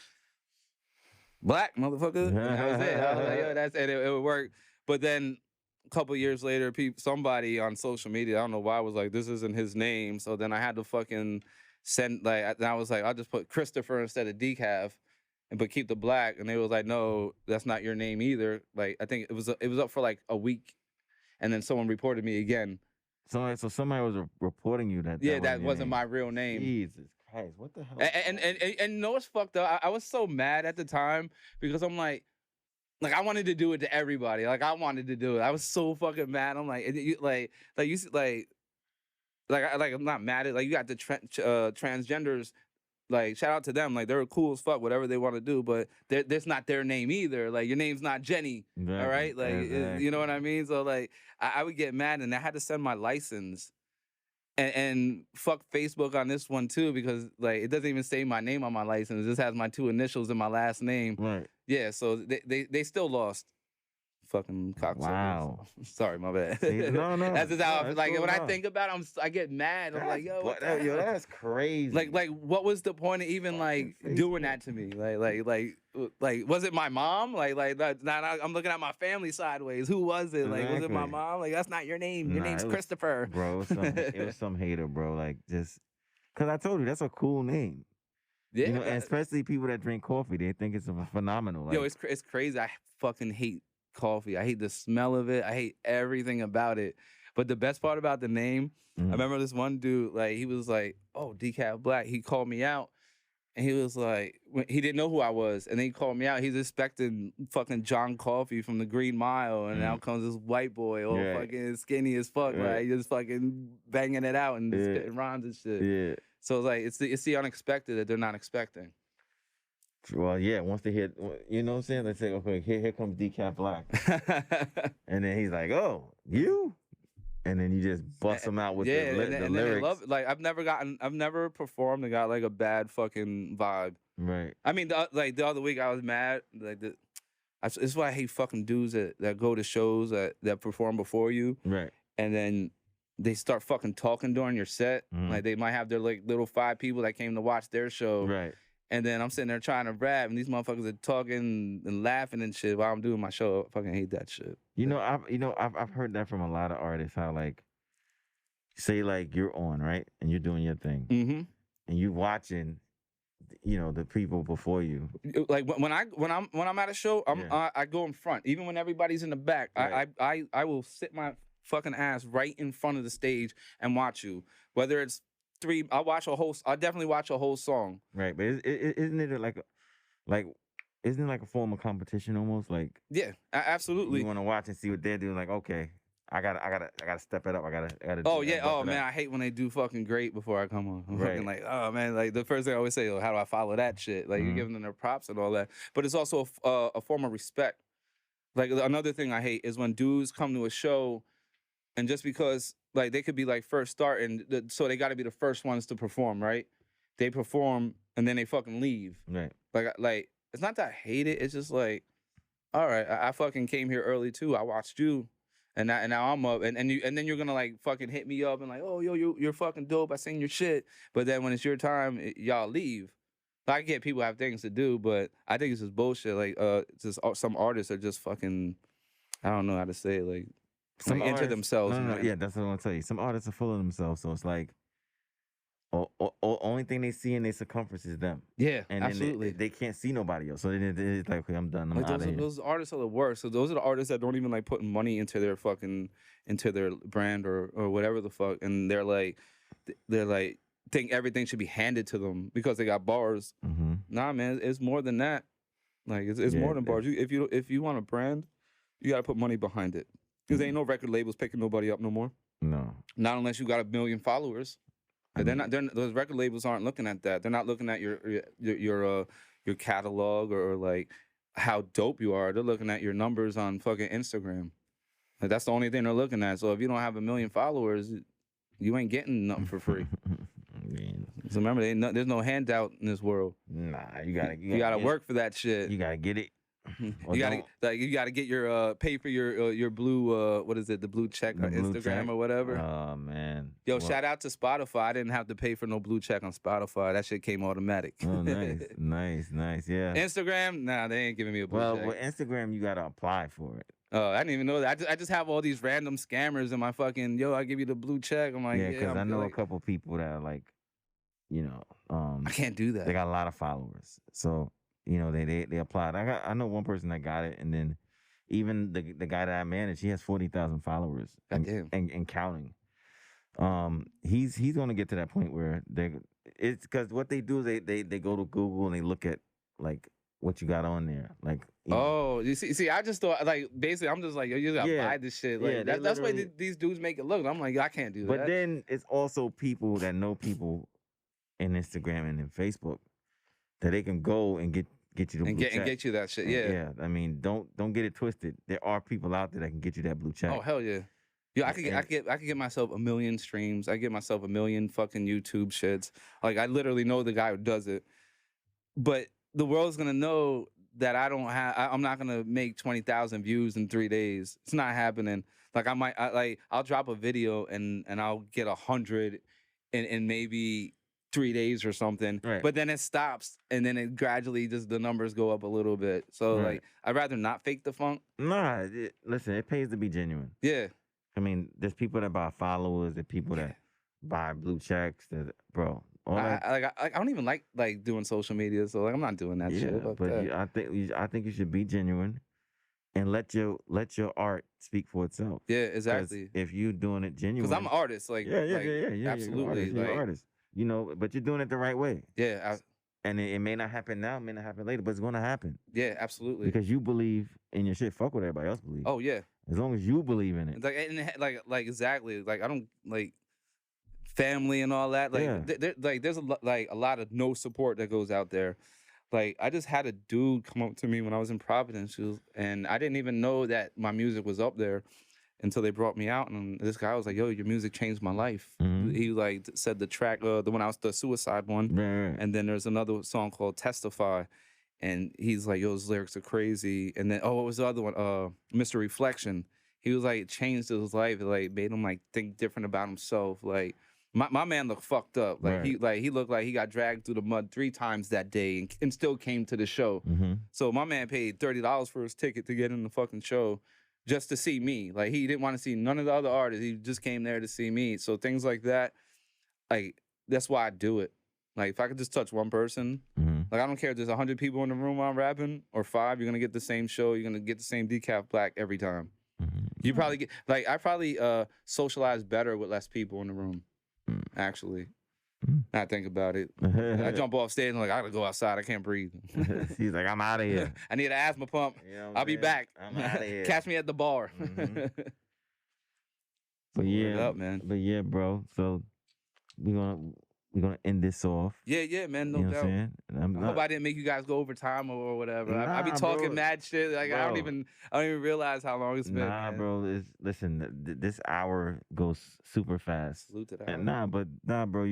Black, motherfucker. And that was it. I was like, yo, that's it. It would work. But then a couple years later, somebody on social media, I don't know why, was like, this isn't his name. So then I had to fucking send and I was like, I'll just put Christopher instead of Decaf. But keep the Black, and they was like, no, that's not your name either. Like I think it was up for like a week, and then someone reported me again. So somebody was reporting you that. That wasn't my real name. Jesus Christ, what the hell? And you know what's fucked up? I was so mad at the time because I'm like I wanted to do it to everybody. Like I wanted to do it. I was so fucking mad. I'm like, I'm not mad at you got the transgenders. Like, shout out to them. Like, they're cool as fuck, whatever they want to do, but that's not their name either. Like, your name's not Jenny, exactly. All right? Like, exactly. You know what I mean? So, like, I would get mad, and I had to send my license. And fuck Facebook on this one, too, because, like, it doesn't even say my name on my license. It just has my 2 initials and my last name. Right. Yeah, so they still lost. Fucking cocksuckers. Wow. Sorry, my bad. See, no. That's just how like when I think about it, I get mad. I'm like, yo, what yo, that's crazy. Like, what was the point of even like doing that to me? Like, was it my mom? Like, now I'm looking at my family sideways. Who was it? Like, was it my mom? Like, that's not your name. Your name's Christopher. Bro, it was some hater, bro. Like, just because I told you that's a cool name. Yeah, and especially people that drink coffee, they think it's phenomenal. Like, yo, it's crazy. I fucking hate coffee. I hate the smell of it. I hate everything about it. But the best part about the name, I remember this one dude, like, he was like, "Oh, Decaf Black." He called me out, and he was like, he didn't know who I was, and then he called me out. He's expecting fucking John Coffey from the Green Mile, and out comes this white boy, all fucking skinny as fuck, right? Just fucking banging it out and spitting rhymes and shit. Yeah. So it's like it's the unexpected that they're not expecting. Well, yeah, once they hit, you know what I'm saying? They say, okay, here comes Decaf Black. And then he's like, oh, you? And then you just bust them out with the lyrics. They love it. Like, I've never performed and got like a bad fucking vibe. Right. I mean, the other week I was mad. Like, it's why I hate fucking dudes that go to shows that perform before you. Right. And then they start fucking talking during your set. Like, they might have their like little 5 people that came to watch their show. Right. And then I'm sitting there trying to rap, and these motherfuckers are talking and laughing and shit while I'm doing my show. I fucking hate that shit. I've heard that from a lot of artists. How like, say like you're on, right, and you're doing your thing, and you watching, the people before you. Like when I'm at a show, I go in front, even when everybody's in the back. Right. I will sit my fucking ass right in front of the stage and watch you, whether it's 3. I'll definitely watch a whole song. Right, but isn't it like like, isn't it like a form of competition almost? Like, Yeah, absolutely. you want to watch and see what they're doing. Like, okay, I gotta step it up. I gotta. Oh yeah. Oh man, I hate when they do fucking great before I come on. I'm fucking like, oh man, like the first thing I always say, oh, how do I follow that shit? Like you're giving them their props and all that, but it's also a form of respect. Like another thing I hate is when dudes come to a show and just because like they could be like first starting, so they got to be the first ones to perform, right? They perform and then they fucking leave. Right. Like it's not that I hate it. It's just like, all right, I fucking came here early too. I watched you. And now I'm up, and then you're gonna like fucking hit me up and like, oh yo, you're fucking dope. I seen your shit, but then when it's your time, y'all leave. I get people have things to do, but I think it's just bullshit. Like just some artists are just fucking, I don't know how to say it, like some into artists, themselves. No, man. yeah, that's what I'm gonna tell you. Some artists are full of themselves, so it's like, only thing they see in their circumference is them. Yeah, and absolutely. They can't see nobody else, so it's like, okay, I'm done. I'm out of here. Those artists are the worst. So those are the artists that don't even like putting money into their brand or whatever the fuck, and they're like think everything should be handed to them because they got bars. Mm-hmm. Nah, man, it's more than that. Like it's more than bars. If you want a brand, you gotta put money behind it. Because ain't no record labels picking nobody up no more. No, not unless you got 1 million followers. Those record labels aren't looking at that. They're not looking at your catalog or like how dope you are. They're looking at your numbers on fucking Instagram. Like that's the only thing they're looking at. So if you don't have 1 million followers, you ain't getting nothing for free. So remember, there's no handout in this world. Nah, you gotta work for that shit. You gotta get it. You gotta get your pay for your blue what is it, the blue check on Instagram or whatever. Oh man. Yo, shout out to Spotify. I didn't have to pay for no blue check on Spotify. That shit came automatic. Oh, nice, yeah. Instagram, nah, they ain't giving me a blue check. Well, with Instagram, you gotta apply for it. Oh, I didn't even know that. I just have all these random scammers in my fucking, yo, I give you the blue check. I'm like, yeah, because I know a couple people that are like, I can't do that. They got a lot of followers, so they applied. I know one person that got it, and then even the guy that I manage, he has 40,000 followers and counting. He's gonna get to that point where it's because what they do is they go to Google and they look at like what you got on there, like. You see, I just thought like basically I'm just like, yo, you gotta buy this shit. Like that's why these dudes make it look. I'm like, I can't do that. But then it's also people that know people in Instagram and in Facebook that they can go and get you the blue check. And get you that shit. Yeah. Yeah. I mean, don't get it twisted. There are people out there that can get you that blue check. Oh hell yeah. Yo, I could get myself 1 million streams. I get myself 1 million fucking YouTube shits. Like I literally know the guy who does it. But the world's gonna know that I'm not gonna make 20,000 views in 3 days. It's not happening. Like I'll drop a video and I'll get 100 in maybe 3 days or something, right. But then it stops and then it gradually just the numbers go up a little bit. So right. Like I'd rather not fake the funk. Nah, listen, it pays to be genuine. Yeah. I mean, there's people that buy followers, there's people that buy blue checks. Bro, I don't even like doing social media, so like I'm not doing that shit. But I think you should be genuine and let your art speak for itself. Yeah, exactly. If you're doing it genuine, because I'm an artist, yeah, absolutely, you're an artist. But you're doing it the right way. Yeah, and it may not happen now, it may not happen later, but it's gonna happen. Yeah, absolutely. Because you believe in your shit. Fuck what everybody else believes. Oh yeah. As long as you believe in it. Like exactly. Like I don't like family and all that. Like there's a lot of no support that goes out there. Like I just had a dude come up to me when I was in Providence, and I didn't even know that my music was up there until they brought me out. And this guy was like, "Yo, your music changed my life." Mm-hmm. He like said the track, the one I was the suicide one, right. And then there's another song called Testify, and he's like, "Yo, those lyrics are crazy." And then what was the other one? Mr. Reflection. He was like, it changed his life. It like made him like think different about himself. Like. My man looked fucked up. Like he looked like he got dragged through the mud 3 times that day and still came to the show. Mm-hmm. So my man paid $30 for his ticket to get in the fucking show just to see me. Like he didn't want to see none of the other artists. He just came there to see me. So things like that, like that's why I do it. Like if I could just touch one person, like I don't care if there's 100 people in the room while I'm rapping or 5, you're gonna get the same show. You're gonna get the same Decaf Black every time. Mm-hmm. You probably get I probably socialize better with less people in the room. Actually, Now I think about it. I jump off stage and like, I gotta go outside. I can't breathe. He's like, I'm out of here. I need an asthma pump. You know I'll be back. I'm out of here. Catch me at the bar. But yeah, up, man. But yeah, bro. So we're gonna end this off. Yeah, man. No you know doubt. What I'm saying? I hope I didn't make you guys go over time or whatever. I be Nah, talking bro. mad shit. Like Bro. I don't even realize how long it's been. Nah, man. bro. Listen, this hour goes super fast. Salute to that. And nah, bro.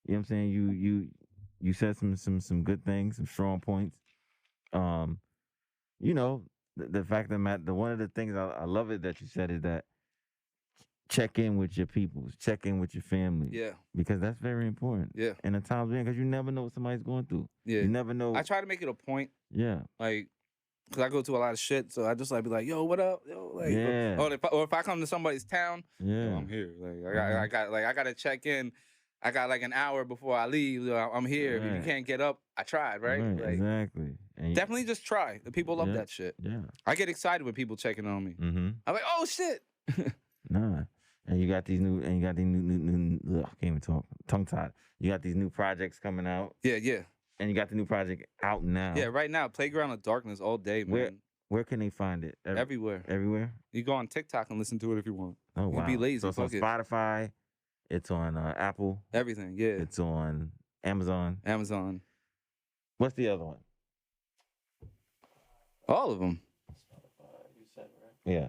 You know what I'm saying? You said some good things, some strong points. You know, the fact that one of the things I love it that you said is that check in with your peoples, check in with your family. Yeah. Because that's very important. Yeah. In a time because you never know what somebody's going through. Yeah. You never know. I try to make it a point. Yeah. Like, because I go through a lot of shit, so I just like be like, yo, what up? Yo, like, yeah. or if I come to somebody's town, yeah, yo, I'm here. Like I got to check in. I got like an hour before I leave. I'm here. Right. If you can't get up, I tried, right? Like, exactly. And definitely just try. The people love that shit. Yeah. I get excited when people checking on me. Mm-hmm. I'm like, oh shit. Nah. And you got these new, I can't even talk, tongue tied. You got these new projects coming out. Yeah. And you got the new project out now. Yeah, right now, Playground of Darkness all day, man. Where can they find it? Everywhere. Everywhere? You go on TikTok and listen to it if you want. Oh, wow. You be lazy. So it's on Spotify. It's on Apple. Everything, yeah. It's on Amazon. What's the other one? All of them. Spotify, you said, right? Yeah.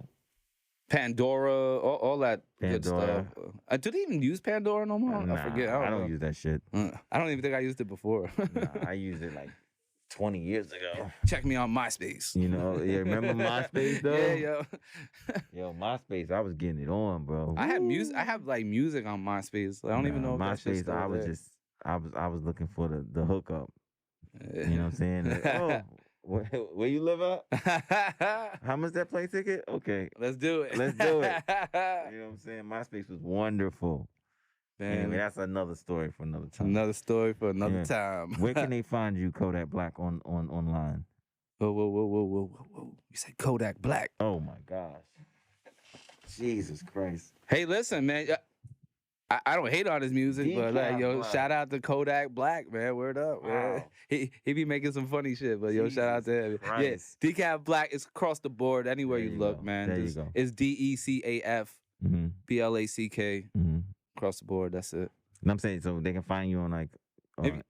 Pandora, all that good stuff. Do they even use Pandora no more? Nah, I forget. I don't use that shit. I don't even think I used it before. Nah, I used it like 20 years ago. Check me on MySpace. You know, yeah, remember MySpace though? Yeah, yo. Yo, MySpace, I was getting it on, bro. I had music. I have like music on MySpace. I don't even know if MySpace. I was looking for the hookup. You know what I'm saying? Oh, where you live at? How much that plane ticket? Okay, let's do it. Let's do it. You know what I'm saying? MySpace was wonderful. Anyway, that's another story for another time. Another story for another time. Where can they find you, Kodak Black, on online? Whoa. You said Kodak Black. Oh my gosh. Jesus Christ. Hey, listen, man. I don't hate on his music, but like, yo, shout out to Kodak Black, man. Word up, man. He be making some funny shit, but yo, shout out to him. Christ. Yeah, Decaf Black is across the board anywhere you look, man. There you go. It's DECAF BLACK across the board. That's it. And I'm saying, so they can find you on like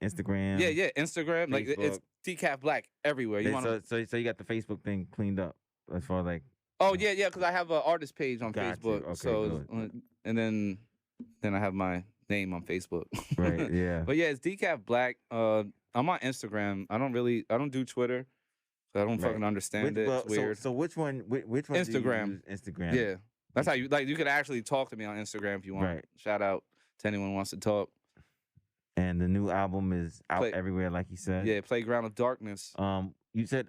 Instagram. Yeah, Instagram. Facebook. Like it's Decaf Black everywhere. So you got the Facebook thing cleaned up as far as like. Oh yeah, because I have an artist page on Facebook. Okay, so and then I have my name on Facebook. Right. Yeah. But yeah, it's Decaf Black. I'm on Instagram. I don't do Twitter. So I don't fucking understand it. It's weird. So which one? Which one? Instagram. Do you use? Instagram. Yeah. That's how you like. You could actually talk to me on Instagram if you want. Right. Shout out to anyone who wants to talk. And the new album is out everywhere, like you said. Yeah, Playground of Darkness. You said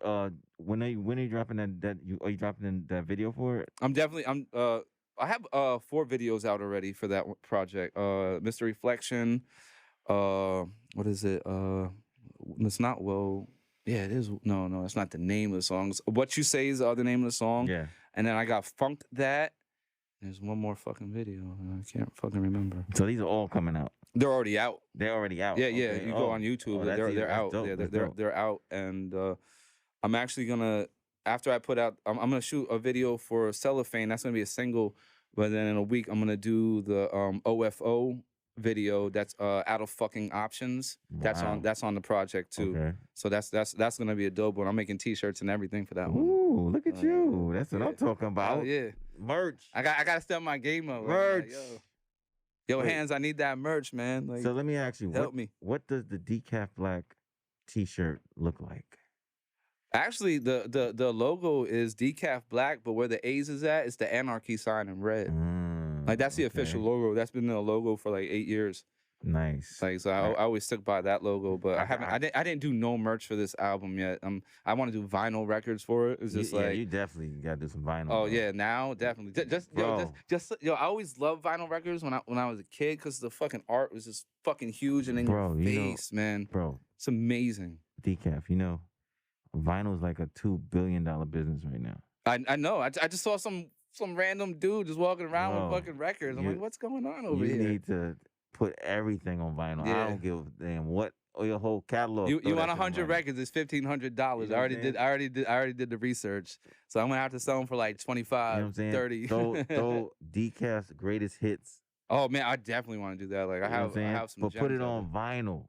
when are you dropping are you dropping that video for it? I have 4 videos out already for that project. Mr. Reflection. What is it? It's not yeah, it is. No, that's not the name of the songs. What You Say is the name of the song. Yeah. And then I got Funked That. There's one more fucking video. I can't fucking remember. So these are all coming out. They're already out. They're already out. Yeah. You go on YouTube. They're out. Dope. Yeah, they're out. And I'm actually gonna after I put out. I'm gonna shoot a video for Cellophane. That's gonna be a single. But then in a week, I'm gonna do the OFO video. That's Out of Fucking Options. Wow. That's on the project too. Okay. So that's gonna be a dope one. I'm making T-shirts and everything for that one. Ooh, look at you. That's what I'm talking about. Oh, yeah. Merch. I gotta step my game up. Merch. Like, yo, Hands, I need that merch, man. Like, so let me ask you, help me. What does the Decaf Black T-shirt look like? Actually, the logo is Decaf Black, but where the A's is at, it's the anarchy sign in red. Like that's the official logo. That's been the logo for like 8 years. Nice. Like so, I always stuck by that logo, but I didn't do no merch for this album yet. I want to do vinyl records for it. It's just you definitely gotta do some vinyl. Oh yeah, now definitely. Just I always loved vinyl records when I was a kid because the fucking art was just fucking huge and in your face, man. Bro, it's amazing. Decaf, vinyl is like a $2 billion business right now. I know. I just saw some random dude just walking around with fucking records. I'm like, what's going on over here? You need to put everything on vinyl. Yeah. I don't give a damn what or your whole catalog. You want 100 records? It's $1,500. I already did the research. So I'm gonna have to sell them for like 25, you know what I'm saying? 30. Throw Decaf's greatest hits. Oh man, I definitely want to do that. Like I have some. But put it on vinyl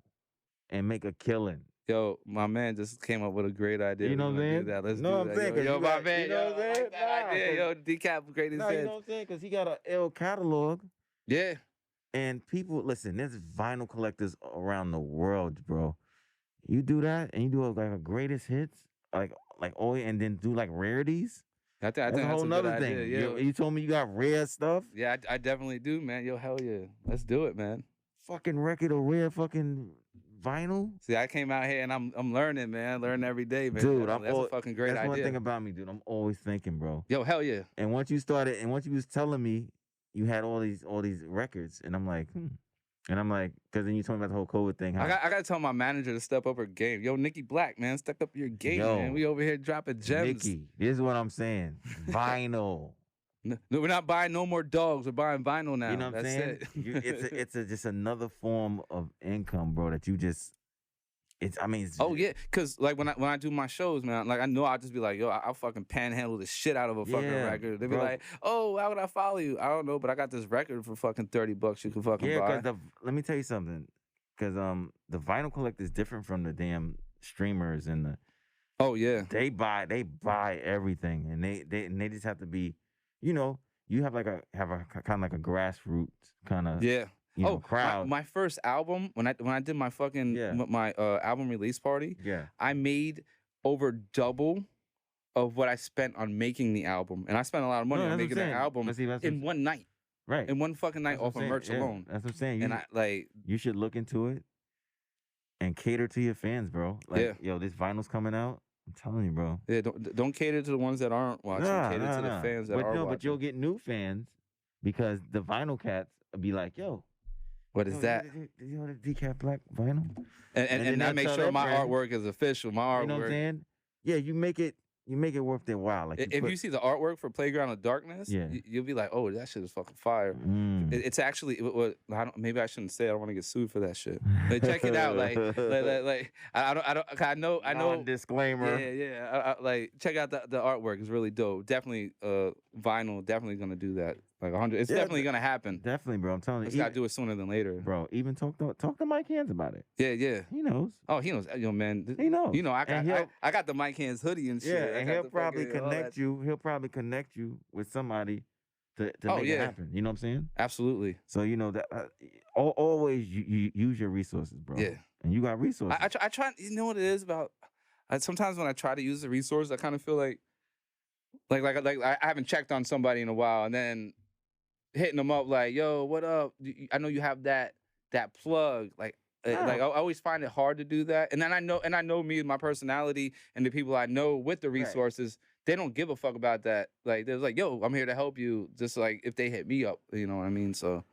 and make a killing. Yo, my man just came up with a great idea. You know what I'm saying? Let's no, do I'm that. saying, Yo, my man. You know what I'm saying? Yo, Decaf greatest hits. You know what I'm saying? Because he got an L catalog. Yeah. And people, listen, there's vinyl collectors around the world, bro. You do that and you do like a greatest hits, like and then do like rarities. I think that's a whole nother thing. Idea, you told me you got rare stuff. Yeah, I definitely do, man. Yo, hell yeah, let's do it, man. Fucking record or rare fucking vinyl. See, I came out here and I'm learning, man. Learning every day, man. Dude, that's a fucking great idea. That's one thing about me, dude. I'm always thinking, bro. Yo, hell yeah. And once you was telling me you had all these records, and I'm like, And I'm like, because then you told me about the whole COVID thing. I got to tell my manager to step up her game. Yo, Nikki Black, man, step up your game, man. We over here dropping gems. Nikki, this is what I'm saying. Vinyl. No, we're not buying no more dogs. We're buying vinyl now. You know what I'm saying? It's just another form of income, bro. That you just. Oh yeah, cause like when I do my shows, man, like I know I'll just be like, yo, I'll fucking panhandle the shit out of a fucking record. They'll be like, oh, how would I follow you? I don't know, but I got this record for fucking $30 you can fucking buy. Yeah, cause let me tell you something, cause the vinyl collector is different from the damn streamers and the. Oh yeah. They buy everything, and they just have to be, you have a kind of like a grassroots kind of crowd. My first album, when I did my fucking my album release party, I made over double of what I spent on making the album, and I spent a lot of money on making the album in one night, right? In one fucking night off of merch alone. That's what I'm saying. And you should look into it and cater to your fans, bro. Like, yo, this vinyl's coming out. I'm telling you, bro. Yeah, don't cater to the ones that aren't watching. Cater to the fans that are watching. But you'll get new fans because the vinyl cats will be like, yo. What is that? Did you know the Decaf Black vinyl? And I make sure my artwork is official. My artwork. You know what I'm saying? Yeah, you make it worth their while. Like if you see the artwork for Playground of Darkness, you'll be like, oh, that shit is fucking fire. It's actually maybe I shouldn't say it. I don't want to get sued for that shit. But check it out. I know. Non-disclaimer. Yeah. Like check out the artwork. It's really dope. Definitely vinyl. Definitely gonna do that. Like 100. It's definitely gonna happen. Definitely, bro. I'm telling you. Just gotta do it sooner than later, bro. Even talk to Mike Hands about it. Yeah. He knows. Oh, he knows. Yo, man. He knows. I got the Mike Hands hoodie and shit. Yeah, and he'll probably connect you. He'll probably connect you with somebody to make it happen. You know what I'm saying? Absolutely. So that always you use your resources, bro. Yeah. And you got resources. I try. You know what it is about? Sometimes when I try to use the resources, I kind of feel like I haven't checked on somebody in a while, and then hitting them up like, yo, what up? I know you have that plug. Like I always find it hard to do that. And then I know me and my personality and the people I know with the resources, they don't give a fuck about that. Like they're like, yo, I'm here to help you. Just like if they hit me up, you know what I mean? So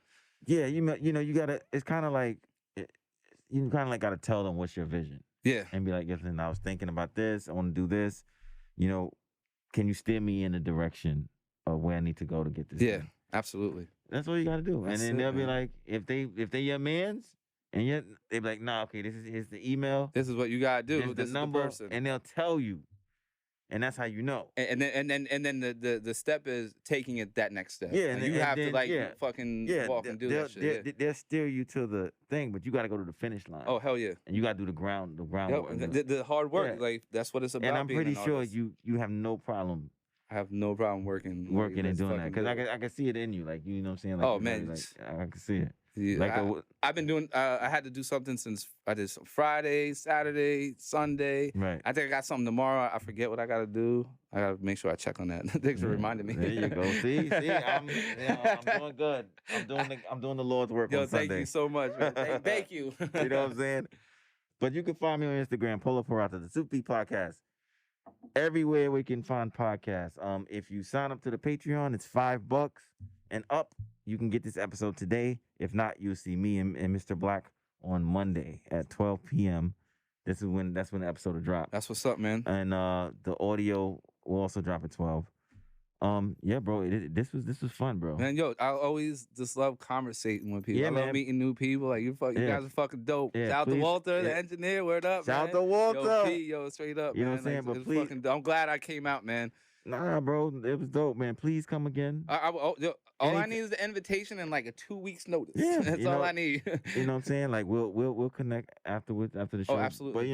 yeah, you gotta. It's kind of like you kind of like gotta tell them what's your vision. Yeah, and be like, listen, I was thinking about this. I want to do this. Can you steer me in the direction of where I need to go to get this? Yeah. done? Absolutely. That's all you gotta do. And then they'll be like, if they your mans, and yet they be like, nah, okay, here's the email. This is what you gotta do. This is the number, the person. And they'll tell you. And that's how you know. And then the step is taking it that next step. Yeah, and you have to fucking walk and do that shit. They'll steer you to the thing, but you got to go to the finish line. Oh hell yeah! And you got to do the ground work. The hard work, like that's what it's about. And I'm pretty sure you have no problem. I have no problem working and doing that because I can see it in you, like you know what I'm saying. Like, oh man, I can see it. Yeah, I've been doing. I had to do something since I did some Friday, Saturday, Sunday. Right. I think I got something tomorrow. I forget what I got to do. I got to make sure I check on that. Thanks for reminding me. There you go. See, I'm doing good. I'm doing the Lord's work on Sunday. Thank you so much, man. Thank you. You know what I'm saying? But you can find me on Instagram, Pull Parata, the TheSuperPpodcast. Everywhere we can find podcasts. If you sign up to the Patreon, it's $5 and up. You can get this episode today. If not, you'll see me and Mr. Black on Monday at 12 p.m. That's when the episode will drop. That's what's up, man. And the audio will also drop at 12. Yeah, bro. This was fun, bro. Man, yo, I always just love conversating with people. Yeah, I love man. meeting new people. Like you guys are fucking dope. Yeah, Shout out to please. Walter, Yeah. the engineer. Word up, Shout man. out to Walter. Yo, P, yo, straight up, You know man. what I'm saying? Like, But it's please, fucking, I'm glad I came out, man. nah, bro, it was dope, man. Please come again. All I need is the invitation and like a 2 weeks notice. Yeah, That's all I need. You know what I'm saying? Like we'll connect afterwards after the show. Oh, absolutely.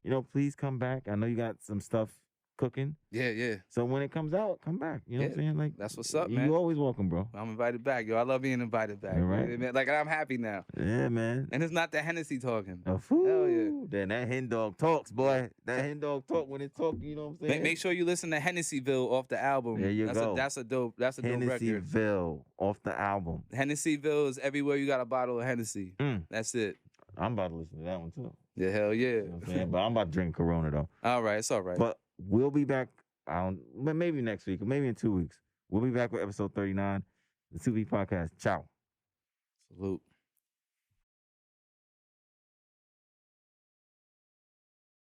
But please come back. I know you got some stuff cooking. Yeah. So when it comes out, come back. You know what I'm saying? Like that's what's up, man. You always welcome, bro. I'm invited back, yo. I love being invited back. All right. You know, man? Like I'm happy now. Yeah, man. And it's not the Hennessy talking. Hell yeah. Then that hen dog talks, boy. That hen dog talk when it talk. You know what I'm saying? Make sure you listen to Hennessyville off the album. There you go. That's a dope record. Hennessyville off the album. Hennessyville is everywhere you got a bottle of Hennessy. That's it. I'm about to listen to that one too. Yeah, hell yeah. You know what I'm saying? But I'm about to drink Corona though. All right, it's all right. But we'll be back. But maybe next week or maybe in 2 weeks. We'll be back with episode 39, the 2V podcast. Ciao. Salute.